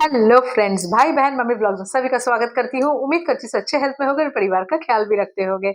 Hello friends, भाई बहन mummy blogs में सभी का स्वागत करती हूँ। उम्मीद करती हूँ अच्छे हेल्थ में होगे और परिवार का ख्याल भी रखते होगे।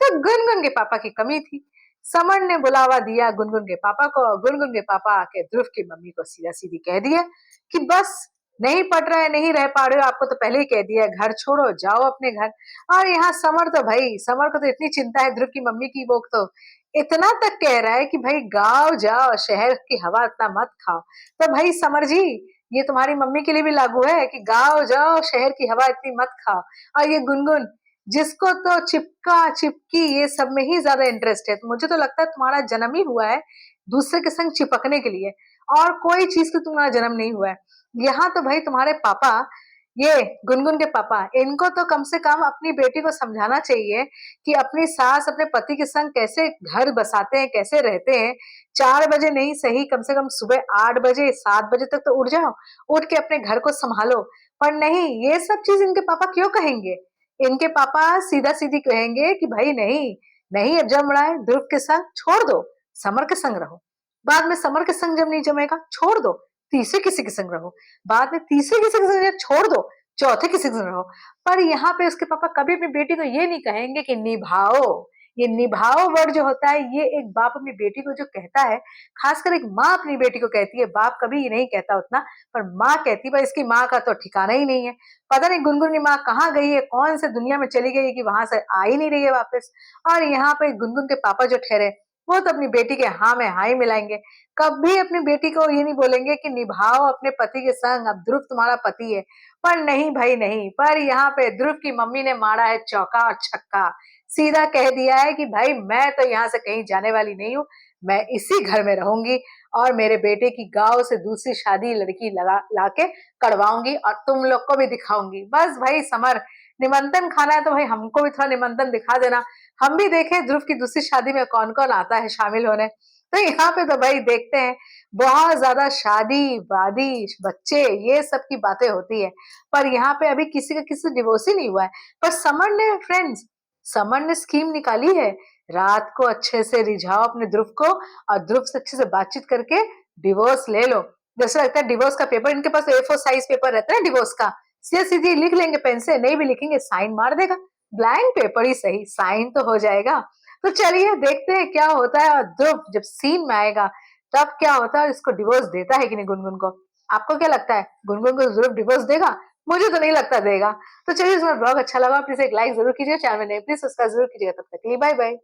तो गुनगुन के पापा की कमी थी। समर ने बुलावा दिया गुनगुन के पापा को और गुनगुन के पापा आके ध्रुव की मम्मी को सीधा सीधी कह दिया कि बस नहीं पढ़ रहा है, नहीं रह पा रहे हो, आपको तो पहले ही कह दिया है, घर छोड़ो जाओ अपने घर। और यहाँ समर तो भाई, समर को तो इतनी चिंता है ध्रुव की मम्मी की, वो तो इतना तक कह रहा है कि भाई गाँव जाओ, शहर की हवा इतना मत खाओ। तो भाई समर जी, ये तुम्हारी मम्मी के लिए भी लागू है कि गाँव जाओ, शहर की हवा इतनी मत खाओ। और ये गुनगुन, जिसको तो चिपका चिपकी ये सब में ही ज्यादा इंटरेस्ट है, तो मुझे तो लगता है तुम्हारा जन्म ही हुआ है दूसरे के संग चिपकने के लिए, और कोई चीज का तुम्हारा जन्म नहीं हुआ है। यहाँ तो भाई तुम्हारे पापा, ये गुनगुन के पापा, इनको तो कम से कम अपनी बेटी को समझाना चाहिए कि अपनी सास अपने पति के संग कैसे घर बसाते हैं, कैसे रहते हैं। 4 बजे नहीं सही, कम से कम सुबह 8 बजे 7 बजे तक तो उठ जाओ, उठ के अपने घर को संभालो। पर नहीं, ये सब चीज इनके पापा क्यों कहेंगे? इनके पापा सीधा सीधी कहेंगे कि भाई नहीं, नहीं अब जम रहा है, ध्रुव के संग छोड़ दो, समर के संग रहो। बाद में समर के संग जब नहीं जमेगा छोड़ दो, तीसरे किसी के संग रहो। बाद में तीसरे किसी के संग छोड़ दो, चौथे किसी के संग रहो। पर यहाँ पे उसके पापा कभी अपनी बेटी को ये नहीं कहेंगे कि निभाओ। ये निभाओ वर्ड जो होता है, ये एक बाप अपनी बेटी को जो कहता है, खासकर एक माँ अपनी बेटी को कहती है, बाप कभी नहीं कहता उतना, पर माँ कहती है। पर इसकी माँ का तो ठिकाना ही नहीं है। पता नहीं गुनगुन की माँ कहाँ गई है, कौन से दुनिया में चली गई है कि वहां से आ ही नहीं रही है वापस। और यहाँ पे गुनगुन के पापा जो ठहरे, वो तो अपनी बेटी के हाँ में हाँ ही मिलाएंगे। कभी अपनी बेटी को ये नहीं बोलेंगे कि निभाओ अपने पति के संग, अब ध्रुव तुम्हारा पति है। पर नहीं भाई नहीं, पर यहाँ पे ध्रुव की मम्मी ने मारा है चौका और छक्का। सीधा कह दिया है कि भाई मैं तो यहाँ से कहीं जाने वाली नहीं हूँ, मैं इसी घर में रहूंगी और मेरे बेटे की गांव से दूसरी शादी लड़की लगा लाके करवाऊंगी और तुम लोग को भी दिखाऊंगी। बस भाई समर, निमंत्रण खाना है तो भाई हमको भी थोड़ा निमंत्रण दिखा देना, हम भी देखें ध्रुव की दूसरी शादी में कौन कौन आता है शामिल होने। तो यहाँ पे तो भाई देखते हैं, बहुत ज्यादा शादी वादी बच्चे ये सब की बातें होती है। पर यहाँ पे अभी किसी का किसी डिवोर्स ही नहीं हुआ है। पर समर ने फ्रेंड्स, समर ने स्कीम निकाली है, रात को अच्छे से रिझाओ अपने ध्रुव को और ध्रुव से अच्छे से बातचीत करके डिवोर्स ले लो। जैसे लगता है डिवोर्स का पेपर, इनके पास A4 साइज पेपर रहता है डिवोर्स का, सीधे सीधे लिख लेंगे पेन से, नहीं भी लिखेंगे साइन मार देगा, ब्लैंक पेपर ही सही, साइन तो हो जाएगा। तो चलिए देखते हैं क्या होता है, और ध्रुव जब सीन में आएगा तब क्या होता है, इसको डिवोर्स देता है कि नहीं गुनगुन को। आपको क्या लगता है, गुनगुन को ध्रुव डिवोर्स देगा? मुझे तो नहीं लगता देगा। तो चलिए, इसमें ब्लॉग अच्छा लगा प्लीज एक लाइक जरूर कीजिए, चैनल में नए प्लीज सब्सक्राइब जरूर कीजिएगा। तब तक के लिए बाय बाय।